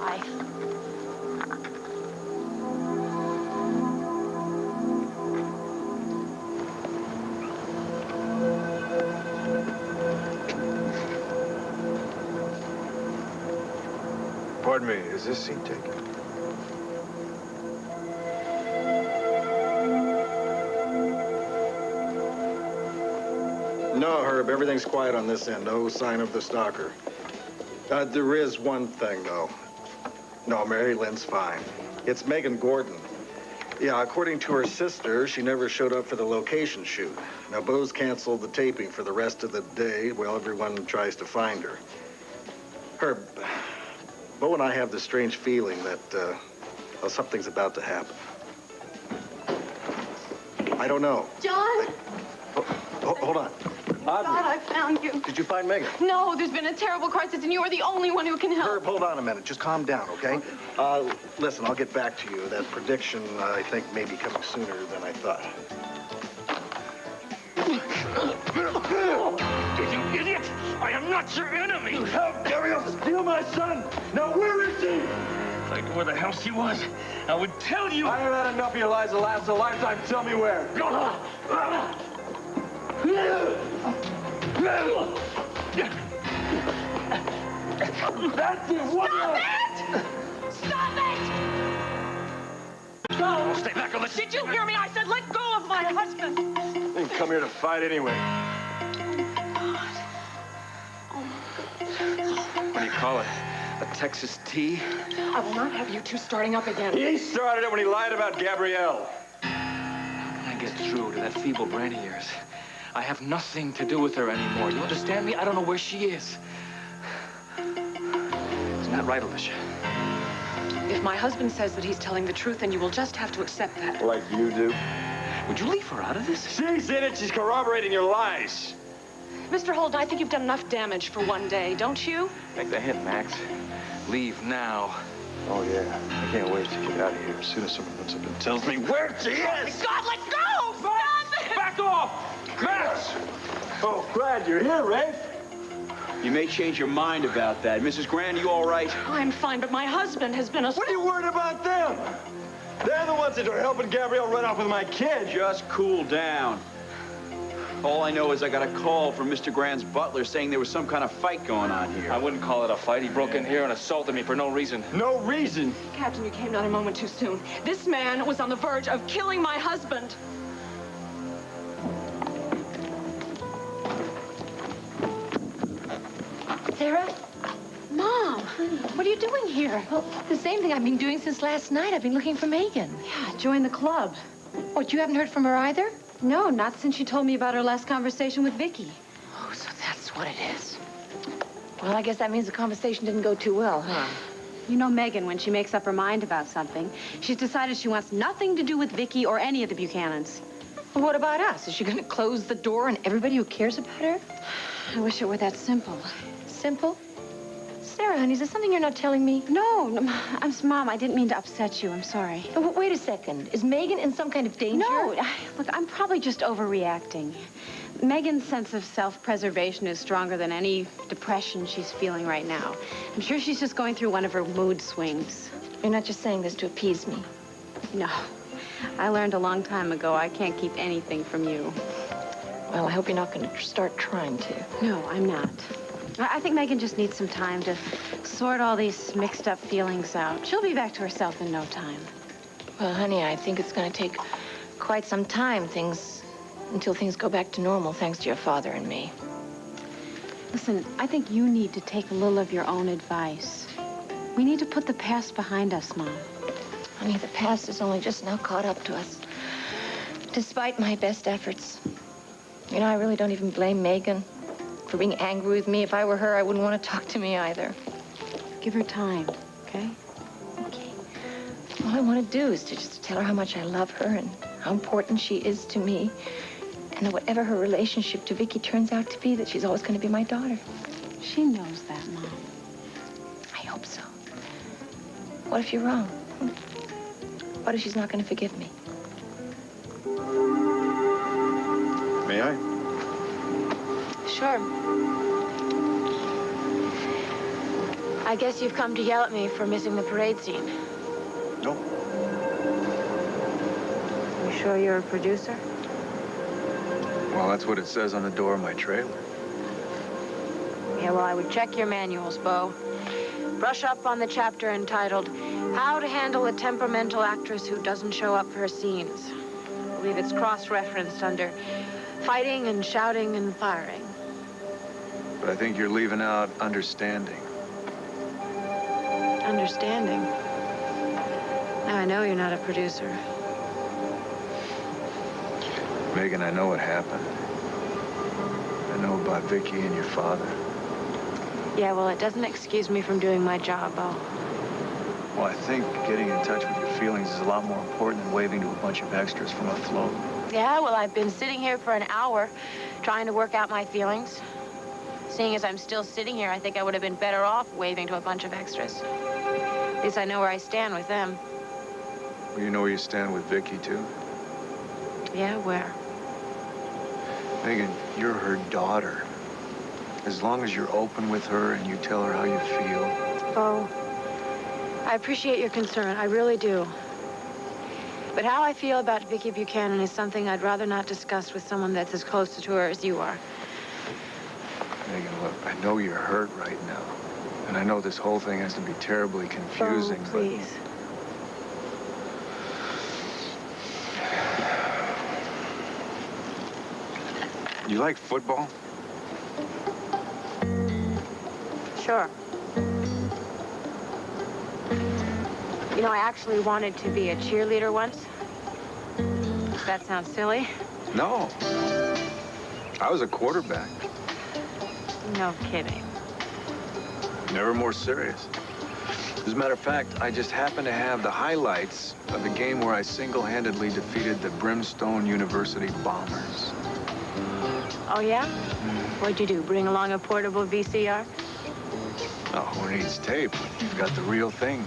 die. Pardon me, is this seat taken? No, Herb, everything's quiet on this end. No sign of the stalker. There is one thing, though. No, Mary Lynn's fine. It's Megan Gordon. Yeah, according to her sister, she never showed up for the location shoot. Now, Bo's canceled the taping for the rest of the day while everyone tries to find her. Herb, Bo and I have this strange feeling that, well, something's about to happen. I don't know. John! Hold on. God, I found you. Did you find Megan? No, there's been a terrible crisis, and you are the only one who can help. Herb, hold on a minute. Just calm down, okay? Listen, I'll get back to you. That prediction, I think, may be coming sooner than I thought. You idiot! I am not your enemy! You helped Gabrielle steal my son! Now where is he? If I knew where the hell she was, I would tell you! I have had enough of your lies to last a lifetime. Tell me where. That's it! What? Stop it! Stop! Stay back on the seat! Did you hear me? I said let go of my husband! You didn't come here to fight anyway. What do you call it? A Texas tea? I will not have you two starting up again. He started it when he lied about Gabrielle. How can I get through to that feeble brain of yours? I have nothing to do with her anymore. You understand me? I don't know where she is. Isn't that right, Alicia? If my husband says that he's telling the truth, then you will just have to accept that. Like you do. Would you leave her out of this? She's in it. She's corroborating your lies. Mr. Holden, I think you've done enough damage for one day, don't you? Take the hint, Max. Leave now. Oh, yeah. I can't wait to get out of here as soon as someone comes up and tells me where she is. God, let's go! Stop it! Back off! Max! Oh, glad you're here, Rafe. You may change your mind about that. Mrs. Grand, you all right? I'm fine, but my husband has been a... What are you worried about them? They're the ones that are helping Gabrielle run off with my kid. Just cool down. All I know is I got a call from Mr. Grand's butler saying there was some kind of fight going on here. I wouldn't call it a fight. He broke in here and assaulted me for no reason. No reason. Captain, you came down a moment too soon. This man was on the verge of killing my husband. Sarah? Mom, what are you doing here? Well, the same thing I've been doing since last night. I've been looking for Megan. Yeah, join the club. What, you haven't heard from her either? No, not since she told me about her last conversation with Vicky. Oh, so that's what it is. Well, I guess that means the conversation didn't go too well, huh? You know Megan, when she makes up her mind about something, she's decided she wants nothing to do with Vicky or any of the Buchanans. Well, what about us? Is she going to close the door on everybody who cares about her? I wish it were that simple. Simple? Sarah, honey, is there something you're not telling me? No, Mom, I didn't mean to upset you. I'm sorry. Wait a second. Is Megan in some kind of danger? No, look, I'm probably just overreacting. Megan's sense of self-preservation is stronger than any depression she's feeling right now. I'm sure she's just going through one of her mood swings. You're not just saying this to appease me. No. I learned a long time ago I can't keep anything from you. Well, I hope you're not going to start trying to. No, I'm not. I think Megan just needs some time to sort all these mixed up feelings out. She'll be back to herself in no time. Well, honey, I think it's going to take quite some time, until things go back to normal, thanks to your father and me. Listen, I think you need to take a little of your own advice. We need to put the past behind us, Mom. Honey, the past is only just now caught up to us, despite my best efforts. You know, I really don't even blame Megan for being angry with me. If I were her, I wouldn't want to talk to me either. Give her time, okay? Okay. All I want to do is just to tell her how much I love her and how important she is to me. And that whatever her relationship to Vicky turns out to be, that she's always going to be my daughter. She knows that, Mom. I hope so. What if you're wrong? What if she's not going to forgive me? May I? Sure. I guess you've come to yell at me for missing the parade scene. No. You sure you're a producer? Well, that's what it says on the door of my trailer. Yeah, well, I would check your manuals, Bo. Brush up on the chapter entitled, How to Handle a Temperamental Actress Who Doesn't Show Up for Scenes. I believe it's cross-referenced under fighting and shouting and firing. But I think you're leaving out understanding. Understanding. Now I know you're not a producer. Megan, I know what happened. I know about Vicky and your father. Yeah, well, it doesn't excuse me from doing my job, Bo. Well, I think getting in touch with your feelings is a lot more important than waving to a bunch of extras from a float. Yeah, well, I've been sitting here for an hour trying to work out my feelings. Seeing as I'm still sitting here, I think I would have been better off waving to a bunch of extras. At least I know where I stand with them. Well, you know where you stand with Vicky, too? Yeah, where? Megan, you're her daughter. As long as you're open with her and you tell her how you feel. Bo, I appreciate your concern. I really do. But how I feel about Vicky Buchanan is something I'd rather not discuss with someone that's as close to her as you are. Megan, look, I know you're hurt right now. And I know this whole thing has to be terribly confusing, Bo, please. You like football? Sure. You know, I actually wanted to be a cheerleader once. Does that sound silly? No. I was a quarterback. No kidding. Never more serious. As a matter of fact, I just happened to have the highlights of the game where I single-handedly defeated the Brimstone University Bombers. Oh, yeah? What'd you do, bring along a portable VCR? Oh, who needs tape? You've got the real thing.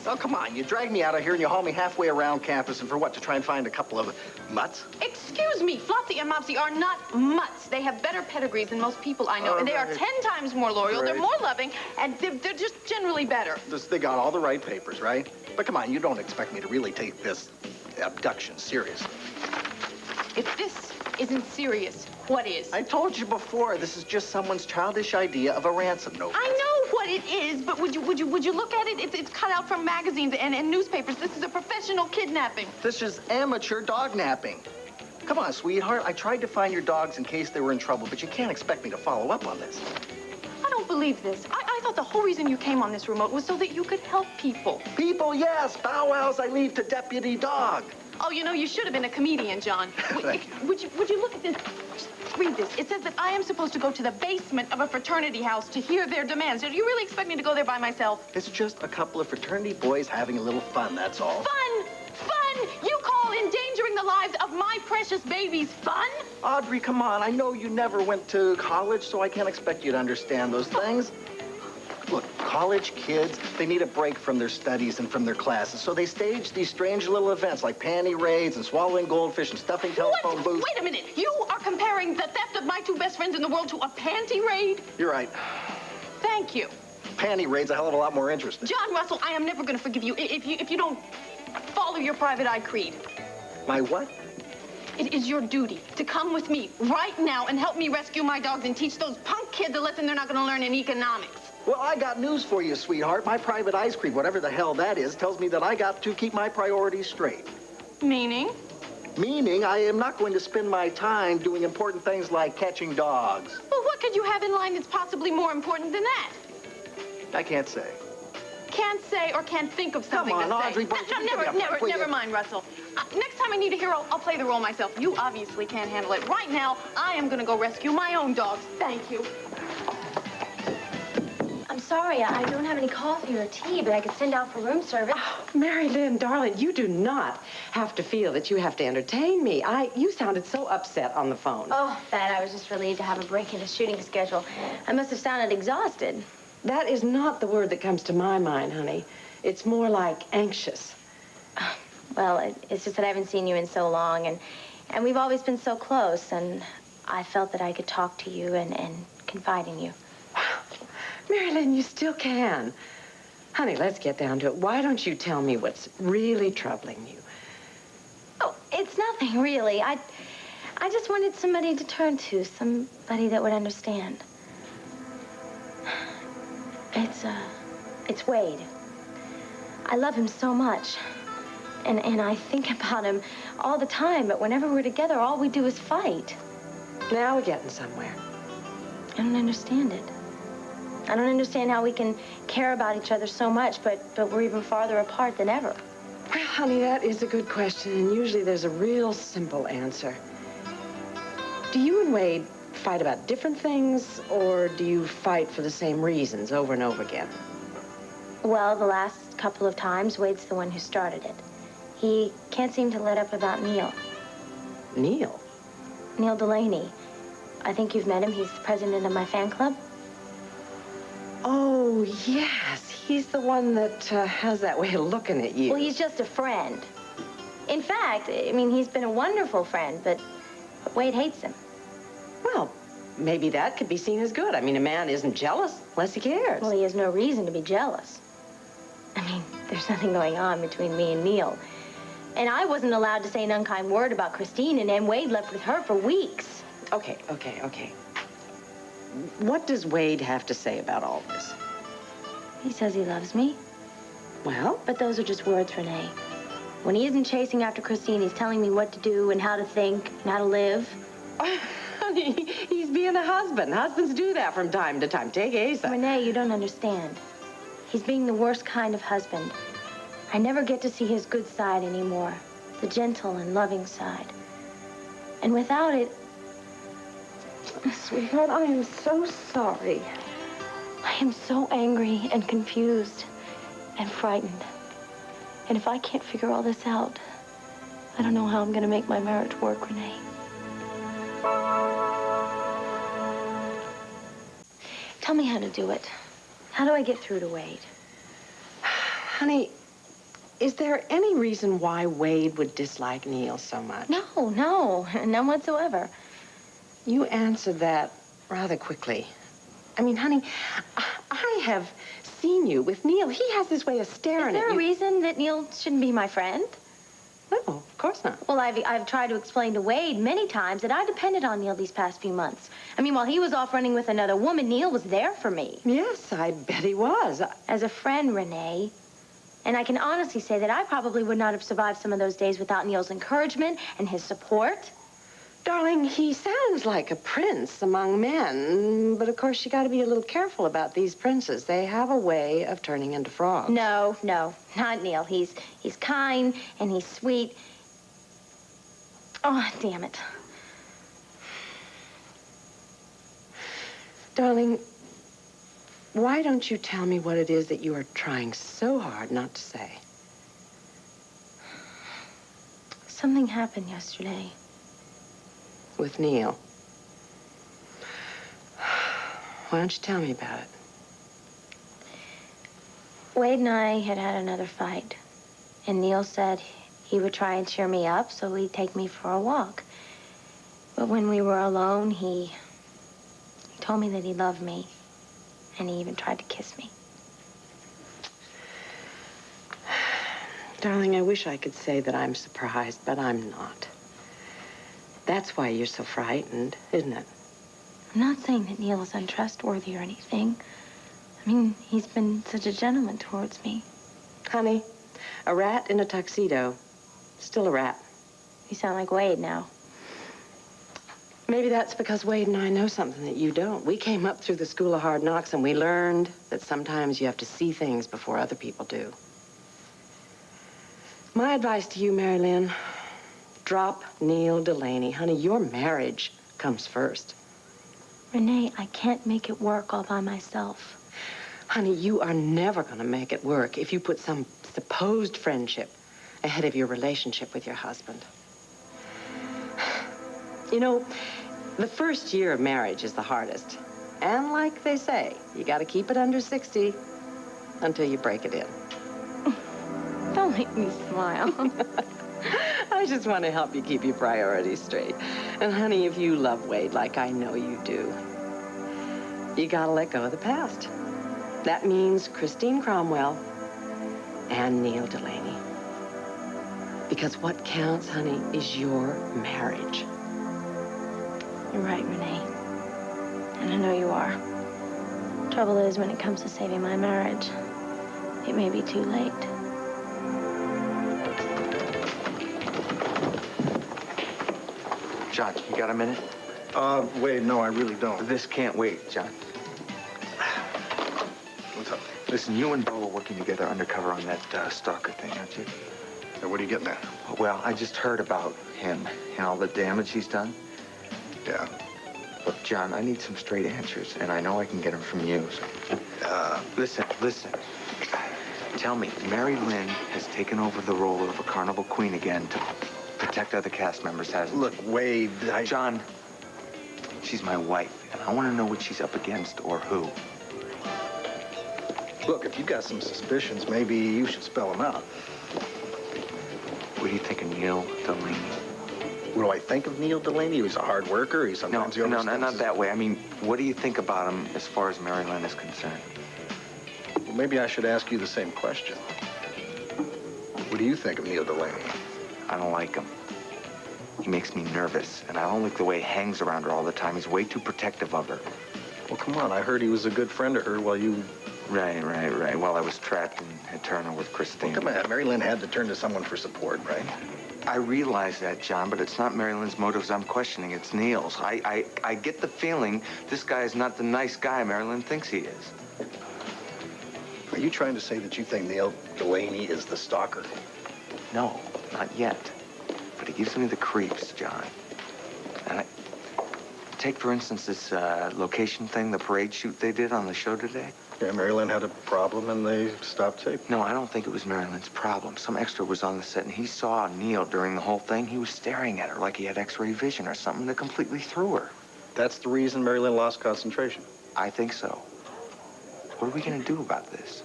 Oh, come on. You drag me out of here and you haul me halfway around campus, and for what? To try and find a couple of mutts? Excuse me, Flopsy and Mopsy are not mutts. They have better pedigrees than most people I know, and they are 10 times more loyal, they're more loving, and they're just generally better. They got all the right papers, right? But come on, you don't expect me to really take this abduction seriously. If this isn't serious, what is? I told you before, this is just someone's childish idea of a ransom note. I know what it is, but would you look at it? It's cut out from magazines and newspapers. This is a professional kidnapping. This is amateur dog napping. Come on, sweetheart. I tried to find your dogs in case they were in trouble, but you can't expect me to follow up on this. I don't believe this. I thought the whole reason you came on this remote was so that you could help people. People, yes. Bow wows I leave to Deputy Dog. Oh, you know, you should have been a comedian, John. Thank you. Would you look at this? Just read this. It says that I am supposed to go to the basement of a fraternity house to hear their demands. Do you really expect me to go there by myself? It's just a couple of fraternity boys having a little fun, that's all. Fun! Fun! You call endangering the lives of my precious babies fun? Audrey, come on. I know you never went to college, so I can't expect you to understand those things. Look, college kids, they need a break from their studies and from their classes, so they stage these strange little events like panty raids and swallowing goldfish and stuffing telephone booths. Wait a minute. You are comparing the theft of my two best friends in the world to a panty raid? You're right. Thank you. Panty raid's a hell of a lot more interesting. John Russell, I am never going to forgive you if you don't follow your private eye creed. My what? It is your duty to come with me right now and help me rescue my dogs and teach those punk kids a lesson they're not going to learn in economics. Well, I got news for you, sweetheart. My private eyes creed, whatever the hell that is, tells me that I got to keep my priorities straight. Meaning? Meaning I am not going to spend my time doing important things like catching dogs. Well, what could you have in line that's possibly more important than that? I can't say. Can't say or can't think of something Come on, to say. Audrey, but No, never mind, Russell. Next time I need a hero, I'll play the role myself. You obviously can't handle it. Right now, I am going to go rescue my own dogs. Thank you. I'm sorry, I don't have any coffee or tea, but I could send out for room service. Oh, Mary Lynn, darling, you do not have to feel that you have to entertain me. You sounded so upset on the phone. Oh, that I was just relieved to have a break in the shooting schedule. I must have sounded exhausted. That is not the word that comes to my mind, honey. It's more like anxious. Well, it's just that I haven't seen you in so long, and we've always been so close, and I felt that I could talk to you and confide in you. Mary Lynn, you still can. Honey, let's get down to it. Why don't you tell me what's really troubling you? Oh, it's nothing, really. I just wanted somebody to turn to, somebody that would understand. It's Wade. I love him so much. And I think about him all the time, but whenever we're together, all we do is fight. Now we're getting somewhere. I don't understand it. I don't understand how we can care about each other so much, but we're even farther apart than ever. Well, honey, that is a good question, and usually there's a real simple answer. Do you and Wade fight about different things, or do you fight for the same reasons over and over again? Well, the last couple of times, Wade's the one who started it. He can't seem to let up about Neil. Neil? Neil Delaney. I think you've met him. He's the president of my fan club. Oh, yes. He's the one that has that way of looking at you. Well, he's just a friend. In fact, I mean, he's been a wonderful friend, but Wade hates him. Well, maybe that could be seen as good. I mean, a man isn't jealous unless he cares. Well, he has no reason to be jealous. I mean, there's nothing going on between me and Neil. And I wasn't allowed to say an unkind word about Christine, and then Wade left with her for weeks. Okay. What does Wade have to say about all this? He says he loves me. Well? But those are just words, Renee. When he isn't chasing after Christine, he's telling me what to do and how to think and how to live. Honey, he's being a husband. Husbands do that from time to time. Take Asa. Renee, you don't understand. He's being the worst kind of husband. I never get to see his good side anymore. The gentle and loving side. And without it... Sweetheart, I am so sorry. I am so angry and confused and frightened. And if I can't figure all this out, I don't know how I'm going to make my marriage work, Renee. Tell me how to do it. How do I get through to Wade? Honey, is there any reason why Wade would dislike Neil so much? No, none whatsoever. You answered that rather quickly. I mean, honey, I have seen you with Neil. He has this way of staring at you. Is there a reason that Neil shouldn't be my friend? No, of course not. Well, I've tried to explain to Wade many times that I depended on Neil these past few months. I mean, while he was off running with another woman, Neil was there for me. Yes, I bet he was. As a friend, Renee. And I can honestly say that I probably would not have survived some of those days without Neil's encouragement and his support. Darling, he sounds like a prince among men, but of course you got to be a little careful about these princes. They have a way of turning into frogs. No, not Neil. He's kind and he's sweet. Oh, damn it. Darling, why don't you tell me what it is that you are trying so hard not to say? Something happened yesterday. With Neil. Why don't you tell me about it? Wade and I had had another fight, and Neil said he would try and cheer me up, so he'd take me for a walk. But when we were alone, he told me that he loved me, and he even tried to kiss me. Darling, I wish I could say that I'm surprised, but I'm not. That's why you're so frightened, isn't it? I'm not saying that Neil is untrustworthy or anything. I mean, he's been such a gentleman towards me. Honey, a rat in a tuxedo, still a rat. You sound like Wade now. Maybe that's because Wade and I know something that you don't. We came up through the school of hard knocks and we learned that sometimes you have to see things before other people do. My advice to you, Mary Lynn, drop Neil Delaney. Honey, your marriage comes first. Renee, I can't make it work all by myself. Honey, you are never going to make it work if you put some supposed friendship ahead of your relationship with your husband. You know, the first year of marriage is the hardest. And like they say, you got to keep it under 60 until you break it in. Don't make me smile. I just want to help you keep your priorities straight. And honey, if you love Wade like I know you do, you got to let go of the past. That means Christine Cromwell and Neil Delaney. Because what counts, honey, is your marriage. You're right, Renee. And I know you are. Trouble is, when it comes to saving my marriage, it may be too late. John, you got a minute? Wade, no, I really don't. This can't wait, John. What's up? Listen, you and Bo are working together undercover on that stalker thing, aren't you? Hey, what are you getting at? Well, I just heard about him and all the damage he's done. Yeah. Look, John, I need some straight answers, and I know I can get them from you. So. Listen. Tell me, Mary Lynn has taken over the role of a carnival queen again to protect other cast members, hasn't Look, Wade, John, she's my wife, and I want to know what she's up against or who. Look, if you got some suspicions, maybe you should spell them out. What do you think of Neil Delaney? What do I think of Neil Delaney? He's a hard worker. He sometimes No, not that way. I mean, what do you think about him as far as Mary Lynn is concerned? Well, maybe I should ask you the same question. What do you think of Neil Delaney? I don't like him. He makes me nervous, and I don't like the way he hangs around her all the time. He's way too protective of her. Well, come on. I heard he was a good friend to her while you... Right. While I was trapped in Eterna with Christine. Well, come on. Mary Lynn had to turn to someone for support, right? I realize that, John, but it's not Mary Lynn's motives I'm questioning. It's Neil's. I get the feeling this guy is not the nice guy Mary Lynn thinks he is. Are you trying to say that you think Neil Delaney is the stalker? No, not yet. But he gives me the creeps, John. And take, for instance, this location thing, the parade shoot they did on the show today. Yeah, Mary Lynn had a problem and they stopped taping. No, I don't think it was Mary Lynn's problem. Some extra was on the set and he saw Neil during the whole thing. He was staring at her like he had x-ray vision or something that completely threw her. That's the reason Mary Lynn lost concentration? I think so. What are we going to do about this?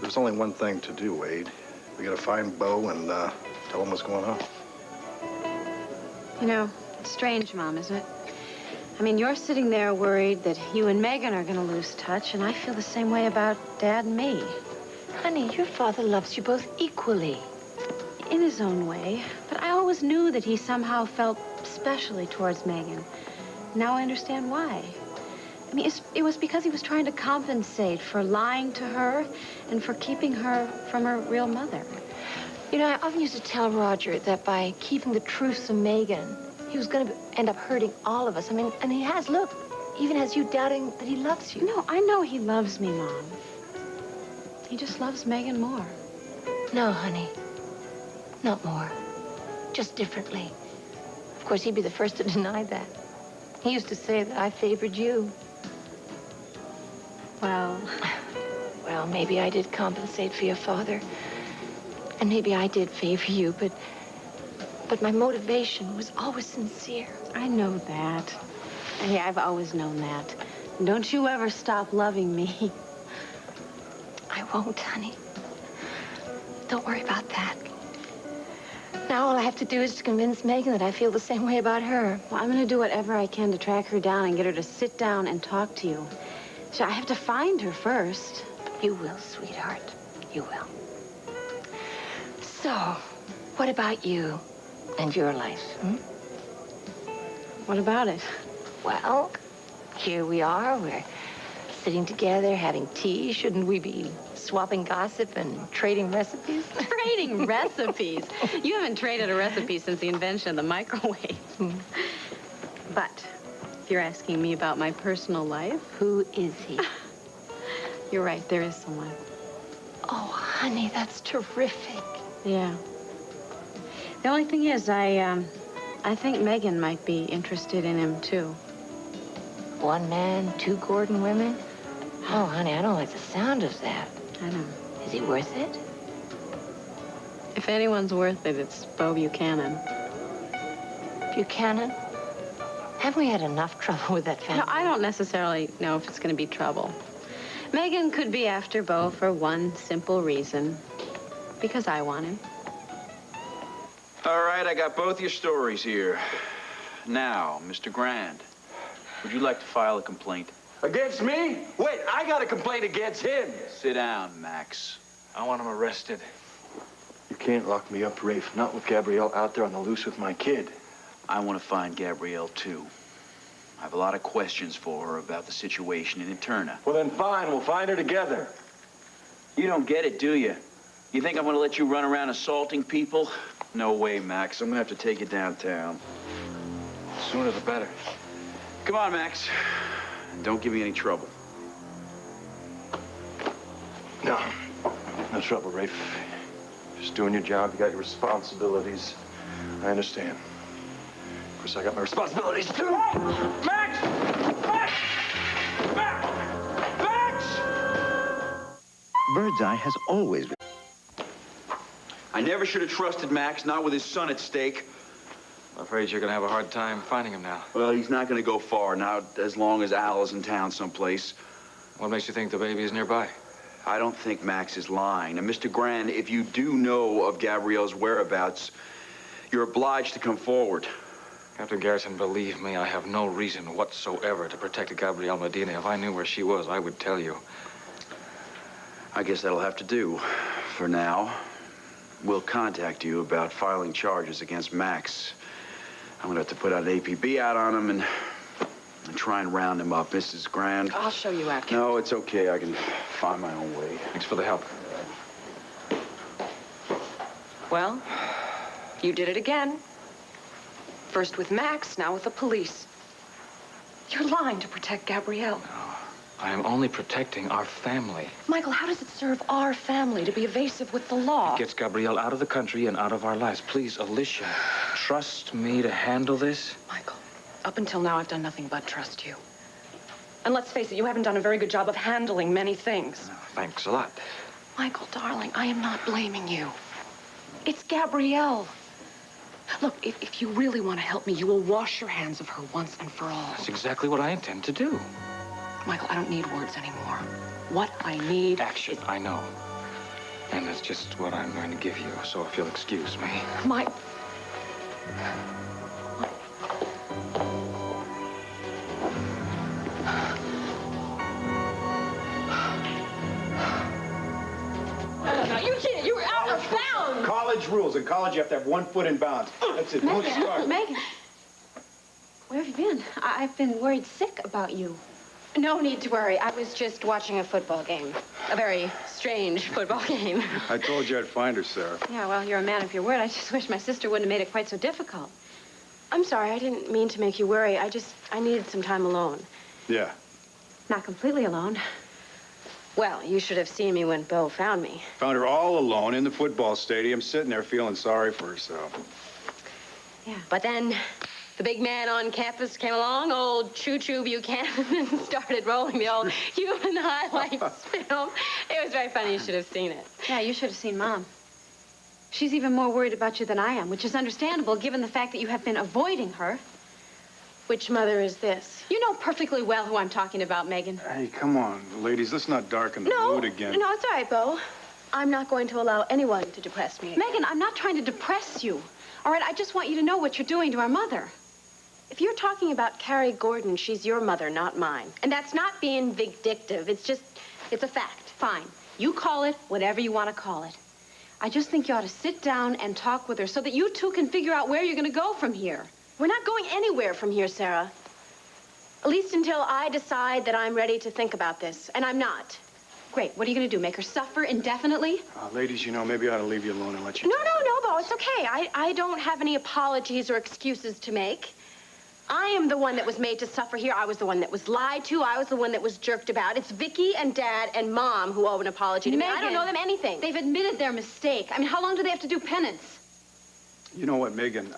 There's only one thing to do, Wade. We gotta find Bo and tell him what's going on. You know, it's strange, Mom, isn't it? I mean, you're sitting there worried that you and Megan are going to lose touch, and I feel the same way about Dad and me. Honey, your father loves you both equally. In his own way. But I always knew that he somehow felt specially towards Megan. Now I understand why. I mean, it was because he was trying to compensate for lying to her and for keeping her from her real mother. You know, I often used to tell Roger that by keeping the truth from Megan, he was going to end up hurting all of us. I mean, and he has, look, even has you doubting that he loves you. No, I know he loves me, Mom. He just loves Megan more. No, honey. Not more. just differently. Of course, he'd be the first to deny that. He used to say that I favored you. Well, Well, maybe I did compensate for your father. And maybe I did favor you, but my motivation was always sincere. I know that. Hey, I've always known that. Don't you ever stop loving me. I won't, honey. Don't worry about that. Now all I have to do is to convince Megan that I feel the same way about her. Well, I'm going to do whatever I can to track her down and get her to sit down and talk to you. So I have to find her first. You will, sweetheart. You will. So, what about you and your life? What about it? Well, here we are. We're sitting together, having tea. Shouldn't we be swapping gossip and trading recipes? Trading recipes? You haven't traded a recipe since the invention of the microwave. But if you're asking me about my personal life, Who is he? you're right, there is someone. Oh, honey, that's terrific. Yeah. The only thing is, I think Megan might be interested in him, too. One man, two Gordon women? Oh, honey, I don't like the sound of that. I know. Is he worth it? If anyone's worth it, it's Bo Buchanan. Buchanan? Haven't we had enough trouble with that family? No, I don't necessarily know if it's going to be trouble. Megan could be after Bo for one simple reason. Because I want him. All right, I got both your stories here. Now, Mr. Grand, would you like to file a complaint? Against me? Wait, I got a complaint against him. Sit down, Max. I want him arrested. You can't lock me up, Rafe. Not with Gabrielle out there on the loose with my kid. I want to find Gabrielle, too. I have a lot of questions for her about the situation in Eterna. Well, then fine. We'll find her together. You don't get it, do you? You think I'm going to let you run around assaulting people? No way, Max. I'm going to have to take you downtown. Sooner the better. Come on, Max. Don't give me any trouble. No. No trouble, Rafe. Just doing your job. You got your responsibilities. I understand. Of course, I got my responsibilities, too. Max! Max! Max! Max! Birdseye has always been... I never should have trusted Max, not with his son at stake. I'm afraid you're going to have a hard time finding him now. Well, he's not going to go far, now as long as Al is in town someplace. What makes you think the baby is nearby? I don't think Max is lying. And Mr. Grand, if you do know of Gabrielle's whereabouts, you're obliged to come forward. Captain Garrison, believe me, I have no reason whatsoever to protect Gabrielle Medina. If I knew where she was, I would tell you. I guess that'll have to do for now. We'll contact you about filing charges against Max. I'm gonna have to put out an APB out on him and try and round him up. Mrs. Grand. I'll show you out. No, it's okay. I can find my own way. Thanks for the help. Well, you did it again. First with Max, now with the police. You're lying to protect Gabrielle. I am only protecting our family. Michael, how does it serve our family to be evasive with the law? It gets Gabrielle out of the country and out of our lives. Please, Alicia, trust me to handle this. Michael, up until now, I've done nothing but trust you. And let's face it, you haven't done a very good job of handling many things. Thanks a lot. Michael, darling, I am not blaming you. It's Gabrielle. Look, if you really want to help me, you will wash your hands of her once and for all. That's exactly what I intend to do. Michael, I don't need words anymore. What I need... Action, I know. And that's just what I'm going to give you, so if you'll excuse me. My... No, you can't. You're out of bounds. College rules. In college, you have to have 1 foot in bounds. That's it. Don't start. Megan, where have you been? I've been worried sick about you. No need to worry. I was just watching a football game. A very strange football game. I told you I'd find her, Sarah. Yeah, well, you're a man of your word. I just wish my sister wouldn't have made it quite so difficult. I'm sorry. I didn't mean to make you worry. I needed some time alone. Yeah. Not completely alone. Well, you should have seen me when Bo found me. Found her all alone in the football stadium, sitting there feeling sorry for herself. Yeah. But then the big man on campus came along, old Choo-Choo Buchanan, and started rolling the old human highlights film. It was very funny. You should have seen it. Yeah, you should have seen Mom. She's even more worried about you than I am, which is understandable given the fact that you have been avoiding her. Which mother is this? You know perfectly well who I'm talking about, Megan. Hey, come on, ladies. Let's not darken the mood again. No, it's all right, Bo. I'm not going to allow anyone to depress me again. Megan, I'm not trying to depress you. All right, I just want you to know what you're doing to our mother. If you're talking about Carrie Gordon, she's your mother, not mine. And that's not being vindictive. It's a fact. Fine. You call it whatever you want to call it. I just think you ought to sit down and talk with her so that you two can figure out where you're going to go from here. We're not going anywhere from here, Sarah. At least until I decide that I'm ready to think about this. And I'm not. Great. What are you going to do? Make her suffer indefinitely? Ladies, you know, maybe I ought to leave you alone and let you... No, Bo. It's okay. I don't have any apologies or excuses to make. I am the one that was made to suffer here. I was the one that was lied to. I was the one that was jerked about. It's Vicky and Dad and Mom who owe an apology to me. I don't owe them anything. They've admitted their mistake. I mean, how long do they have to do penance? You know what, Megan?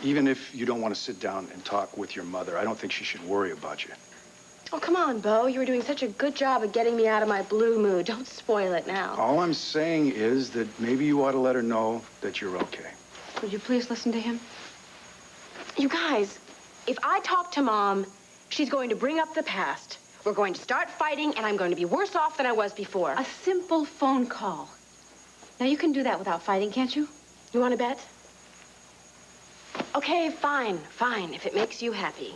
Even if you don't want to sit down and talk with your mother, I don't think she should worry about you. Oh, come on, Bo. You were doing such a good job of getting me out of my blue mood. Don't spoil it now. All I'm saying is that maybe you ought to let her know that you're okay. Would you please listen to him? You guys, if I talk to Mom, she's going to bring up the past. We're going to start fighting, and I'm going to be worse off than I was before. A simple phone call. Now, you can do that without fighting, can't you? You want to bet? Okay, fine, if it makes you happy.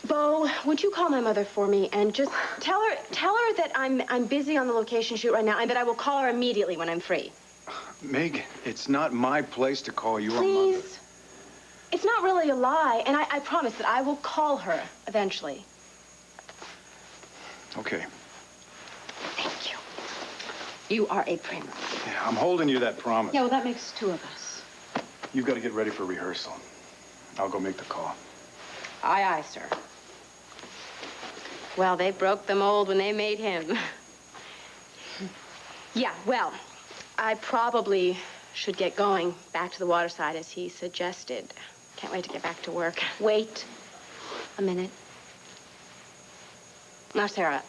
Bo, would you call my mother for me and just tell her that I'm busy on the location shoot right now and that I will call her immediately when I'm free. Megan, it's not my place to call your mother. Please? It's not really a lie, and I promise that I will call her eventually. Okay. Thank you. You are a prince. Yeah, I'm holding you that promise. Yeah, well, that makes two of us. You've got to get ready for rehearsal. I'll go make the call. Aye, aye, sir. Well, they broke the mold when they made him. Yeah, well, I probably should get going back to the waterside as he suggested. Can't wait to get back to work. Wait a minute. Now, Sarah,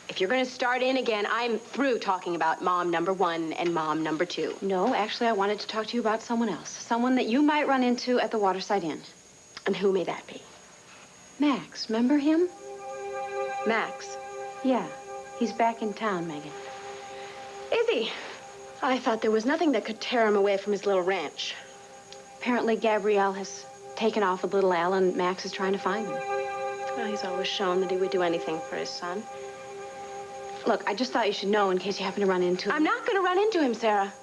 if you're going to start in again, I'm through talking about Mom number 1 and Mom number 2. No, actually, I wanted to talk to you about someone else. Someone that you might run into at the Waterside Inn. And who may that be? Max, remember him? Max? Yeah, he's back in town, Megan. Is he? I thought there was nothing that could tear him away from his little ranch. Apparently, Gabrielle has taken off with little Al, and Max is trying to find him. Well, he's always shown that he would do anything for his son. Look, I just thought you should know in case you happen to run into him. I'm not going to run into him, Sarah.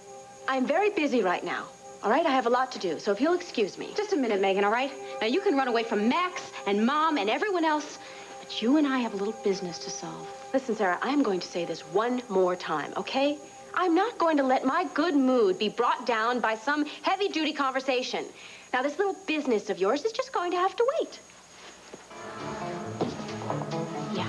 I'm very busy right now. All right? I have a lot to do, so if you'll excuse me. Just a minute, Megan, all right? Now, you can run away from Max and Mom and everyone else, but you and I have a little business to solve. Listen, Sarah, I'm going to say this one more time, okay? I'm not going to let my good mood be brought down by some heavy-duty conversation. Now, this little business of yours is just going to have to wait. Yeah.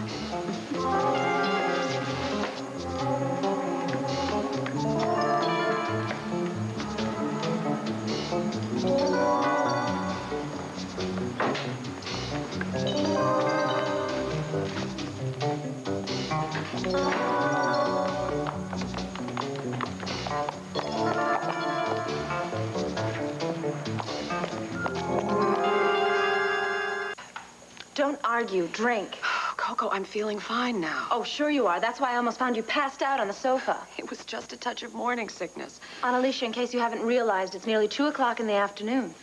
Don't argue. Drink. Coco, I'm feeling fine now. Oh, sure you are. That's why I almost found you passed out on the sofa. It was just a touch of morning sickness. Annalicia, in case you haven't realized, it's nearly 2 o'clock in the afternoon.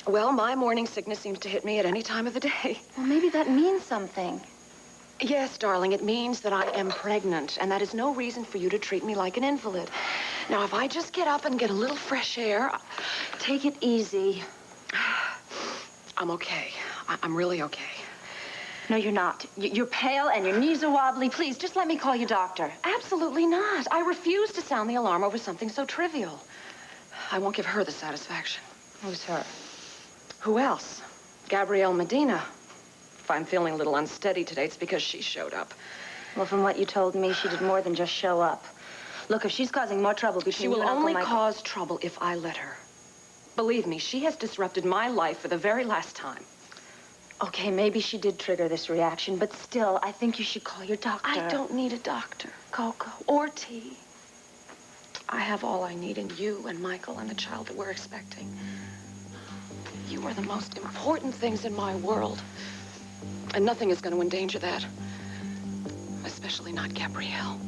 Well, my morning sickness seems to hit me at any time of the day. Well, maybe that means something. Yes, darling, it means that I am pregnant, and that is no reason for you to treat me like an invalid. Now, if I just get up and get a little fresh air... Take it easy. I'm okay. I'm really okay. No, you're not. You're pale and your knees are wobbly. Please, just let me call you doctor. Absolutely not. I refuse to sound the alarm over something so trivial. I won't give her the satisfaction. Who's her? Who else? Gabrielle Medina. If I'm feeling a little unsteady today, it's because she showed up. Well, from what you told me, she did more than just show up. Look, if she's causing more trouble between She you will and Uncle only Michael... cause trouble if I let her. Believe me, she has disrupted my life for the very last time. Okay, maybe she did trigger this reaction, but still, I think you should call your doctor. I don't need a doctor, Coco, or tea. I have all I need in you and Michael and the child that we're expecting. You are the most important things in my world. And nothing is going to endanger that. Especially not Gabrielle.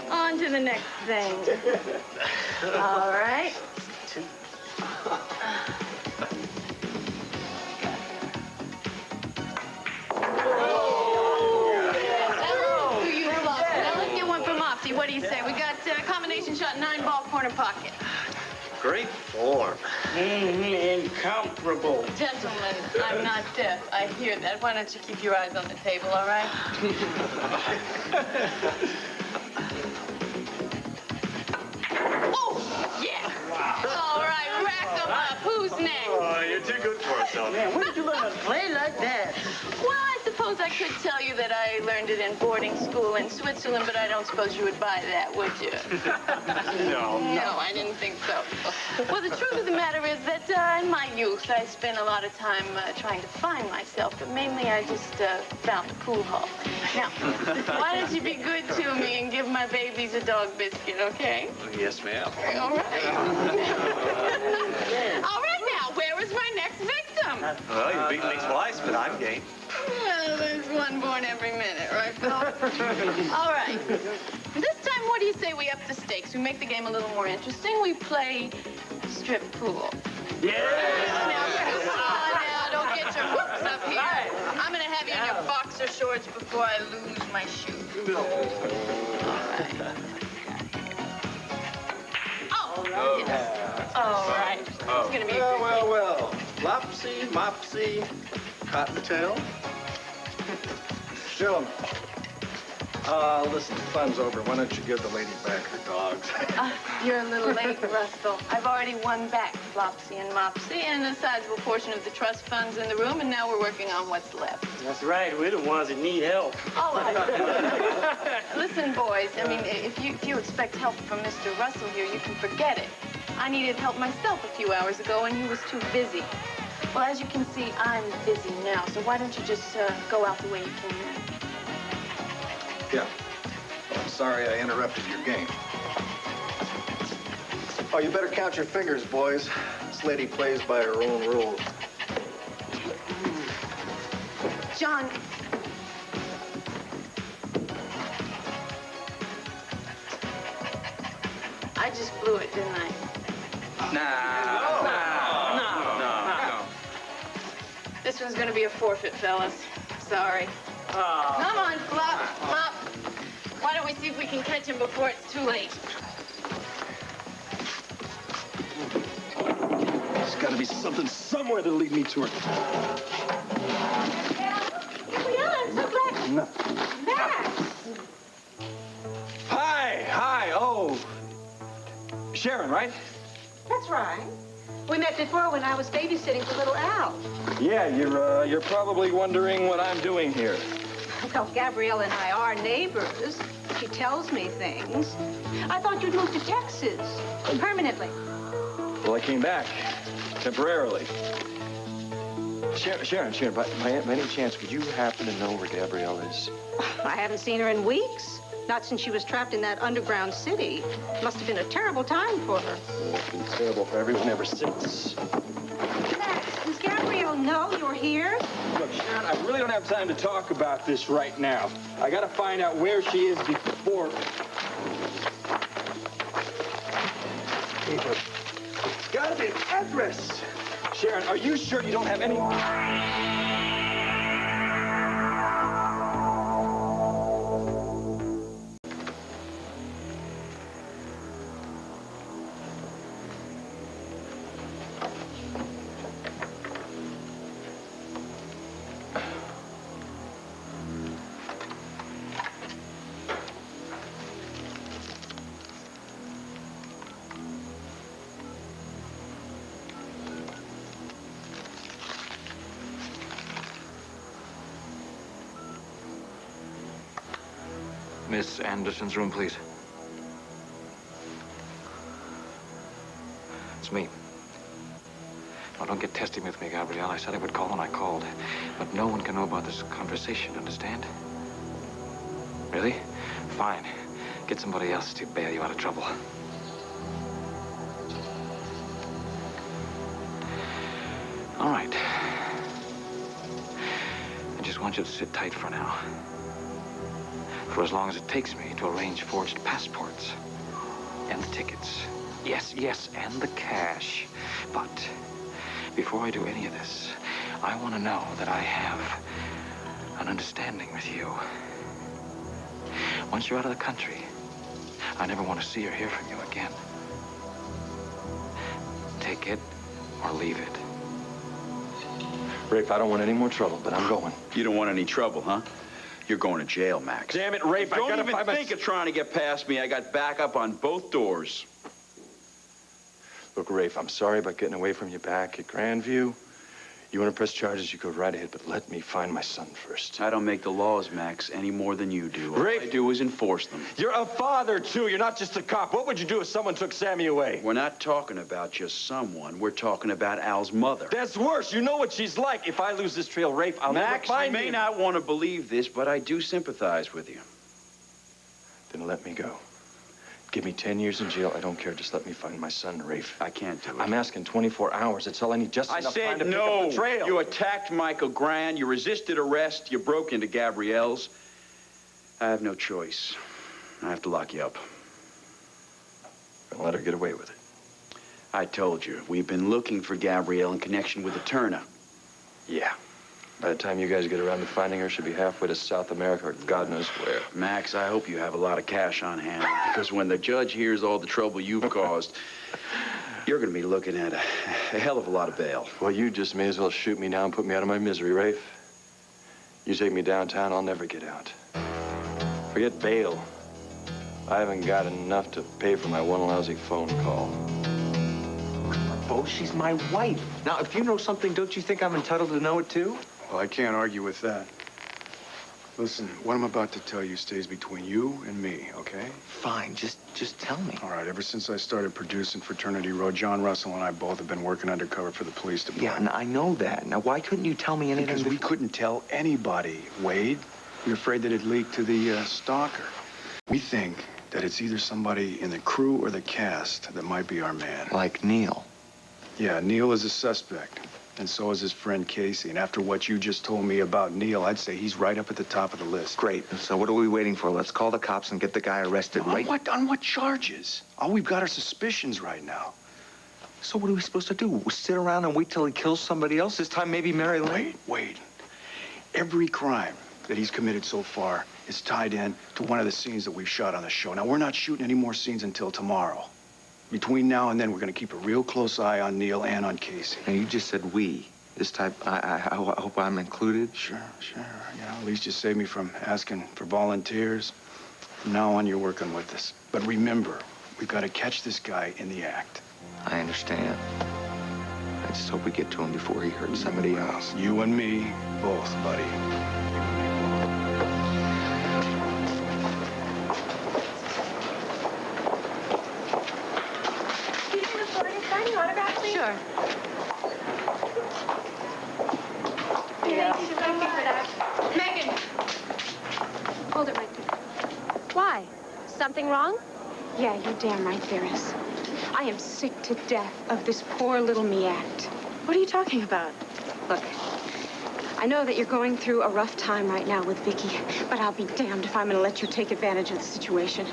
On to the next thing. All right. Who you love? Now let's get one from Opsy. What do you say? We got combination shot, 9-ball corner pocket. Great form. Incomparable. Gentlemen, I'm not deaf. I hear that. Why don't you keep your eyes on the table, all right? Yeah. All right, rack them up. Who's next? Oh, you're too good for us, Elton. Man, where did you learn to play like that? Well, I suppose I could tell you that I learned it in boarding school in Switzerland, but I don't suppose you would buy that, would you? No. No, I didn't think so. Well, the truth of the matter is that in my youth, I spent a lot of time trying to find myself, but mainly I just found a pool hall. Now, why don't you be good to me and give my babies a dog biscuit, okay? Yes, ma'am. All right. All right, now, where is my next victim? Well, you beat me twice, but I'm game. Well, there's one born every minute, right, Phil? All right. This time, what do you say we up the stakes? We make the game a little more interesting. We play strip pool. Yeah! Now, don't get your hooks up here. I'm going to have you in your boxer shorts before I lose my shoes. All right. Oh, yes. All right. It's going to be a good Well. Flopsy, Mopsy, Cottontail. Show 'em. Listen, fun's over. Why don't you give the lady back her dogs? You're a little late, Russell. I've already won back Flopsy and Mopsy and a sizable portion of the trust funds in the room, and now we're working on what's left. That's right. We're the ones that need help. Oh, listen, boys. I mean, if you expect help from Mr. Russell here, you can forget it. I needed help myself a few hours ago, and he was too busy. Well, as you can see, I'm busy now, so why don't you just go out the way you came in? Yeah. Well, I'm sorry I interrupted your game. Oh, you better count your fingers, boys. This lady plays by her own rules. John. I just blew it, didn't I? No. This one's gonna be a forfeit, fellas. Sorry. Come on, Flop. Flop. Why don't we see if we can catch him before it's too late? There's got to be something somewhere to lead me to her. Gabrielle, I'm so glad. No. Max! Hi. Oh. Sharon, right? That's right. We met before when I was babysitting for little Al. Yeah, you're probably wondering what I'm doing here. Well, Gabrielle and I are neighbors. She tells me things. I thought you'd moved to Texas permanently. Well, I came back temporarily. Sharon, by any chance, would you happen to know where Gabrielle is? I haven't seen her in weeks. Not since she was trapped in that underground city. Must have been a terrible time for her. It's been terrible for everyone ever since. Max, does Gabrielle know you're here? Look, Sharon, I really don't have time to talk about this right now. I gotta find out where she is before... It's gotta be an address. Sharon, are you sure you don't have any... Miss Anderson's room, please? It's me. Now, don't get testy with me, Gabrielle. I said I would call and I called. But no one can know about this conversation, understand? Really? Fine. Get somebody else to bail you out of trouble. All right. I just want you to sit tight for now. For as long as it takes me to arrange forged passports. And the tickets. Yes, yes, and the cash. But before I do any of this, I want to know that I have an understanding with you. Once you're out of the country, I never want to see or hear from you again. Take it or leave it. Rafe, I don't want any more trouble, but I'm going. You don't want any trouble, huh? You're going to jail, Max. Damn it, Rafe, I gotta don't even think of trying to get past me. I got backup on both doors. Look, Rafe, I'm sorry about getting away from you back at Grandview. You want to press charges, you go right ahead, but let me find my son first. I don't make the laws, Max, any more than you do. Rafe, All I do is enforce them. You're a father, too. You're not just a cop. What would you do if someone took Sammy away? We're not talking about just someone. We're talking about Al's mother. That's worse. You know what she's like. If I lose this trail, Rafe, I'll never Max, find you may not want to believe this, but I do sympathize with you. Then let me go. Give me 10 years in jail. I don't care. Just let me find my son, Rafe. I can't do it. I'm asking 24 hours. That's all I need. Just I enough time to said pick up no. the trail. You attacked Michael Gran. You resisted arrest. You broke into Gabrielle's. I have no choice. I have to lock you up. Don't let her get away with it. I told you. We've been looking for Gabrielle in connection with the Turner. Yeah. By the time you guys get around to finding her, she'll be halfway to South America or God knows where. Max, I hope you have a lot of cash on hand, because when the judge hears all the trouble you've caused, you're going to be looking at a hell of a lot of bail. Well, you just may as well shoot me now and put me out of my misery, Rafe. You take me downtown, I'll never get out. Forget bail. I haven't got enough to pay for my one lousy phone call. Bo, she's my wife. Now, if you know something, don't you think I'm entitled to know it, too? Well, I can't argue with that. Listen, what I'm about to tell you stays between you and me, okay? Fine, just tell me. All right, ever since I started producing Fraternity Row, John Russell and I both have been working undercover for the police department. Yeah, I know that. Now, why couldn't you tell me anything? Because we couldn't tell anybody, Wade. We were afraid that it'd leak to the stalker. We think that it's either somebody in the crew or the cast that might be our man. Like Neil. Yeah, Neil is a suspect, and so is his friend Casey. And after what you just told me about Neil, I'd say he's right up at the top of the list. Great. So what are we waiting for? Let's call the cops and get the guy arrested right... On what charges? All we've got are suspicions right now. So what are we supposed to do? We'll sit around and wait till he kills somebody else? This time maybe Mary Lynn? Wait. Every crime that he's committed so far is tied in to one of the scenes that we've shot on the show. Now, we're not shooting any more scenes until tomorrow. Between now and then, we're going to keep a real close eye on Neil and on Casey. Now, you just said we. This time, I hope I'm included. Sure. You know, at least you saved me from asking for volunteers. From now on, you're working with us. But remember, we've got to catch this guy in the act. I understand. I just hope we get to him before he hurts somebody else. You and me, both, buddy. Sure. Megan! Hold it right there. Why? Something wrong? Yeah, you're damn right there is. I am sick to death of this poor little me act. What are you talking about? Look, I know that you're going through a rough time right now with Vicky, but I'll be damned if I'm gonna let you take advantage of the situation.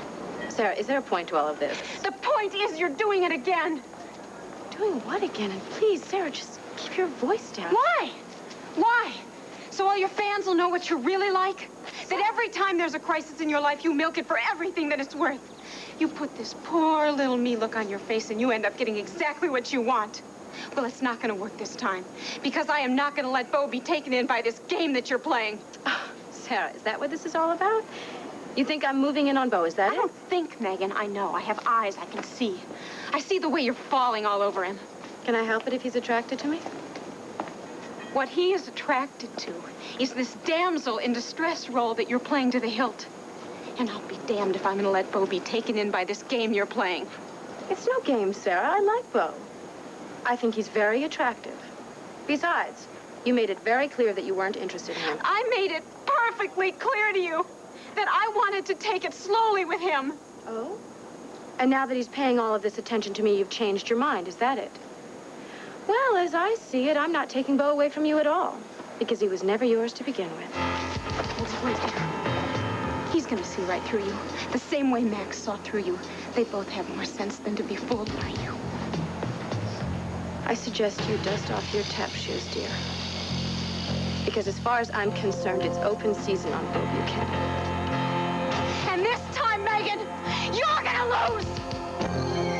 Sarah, is there a point to all of this? The point is you're doing it again. Doing what again? And please, Sarah, just keep your voice down. Why? Why? So all your fans will know what you're really like? That every time there's a crisis in your life, you milk it for everything that it's worth. You put this poor little me look on your face and you end up getting exactly what you want. Well, it's not gonna work this time, because I am not gonna let Bo be taken in by this game that you're playing. Oh, Sarah, is that what this is all about? You think I'm moving in on Bo, is that I it? don't think, Megan. I know. I have eyes. I can see. I see the way you're falling all over him. Can I help it if he's attracted to me? What he is attracted to is this damsel in distress role that you're playing to the hilt. And I'll be damned if I'm gonna let Bo be taken in by this game you're playing. It's no game, Sarah. I like Bo. I think he's very attractive. Besides, you made it very clear that you weren't interested in him. I made it perfectly clear to you that I wanted to take it slowly with him. Oh? And now that he's paying all of this attention to me, you've changed your mind. Is that it? Well, as I see it, I'm not taking Bo away from you at all, because he was never yours to begin with. Wait here. He's gonna see right through you, the same way Max saw through you. They both have more sense than to be fooled by you. I suggest you dust off your tap shoes, dear. Because as far as I'm concerned, it's open season on Bo Buchanan. And this time, Megan, you're gonna lose!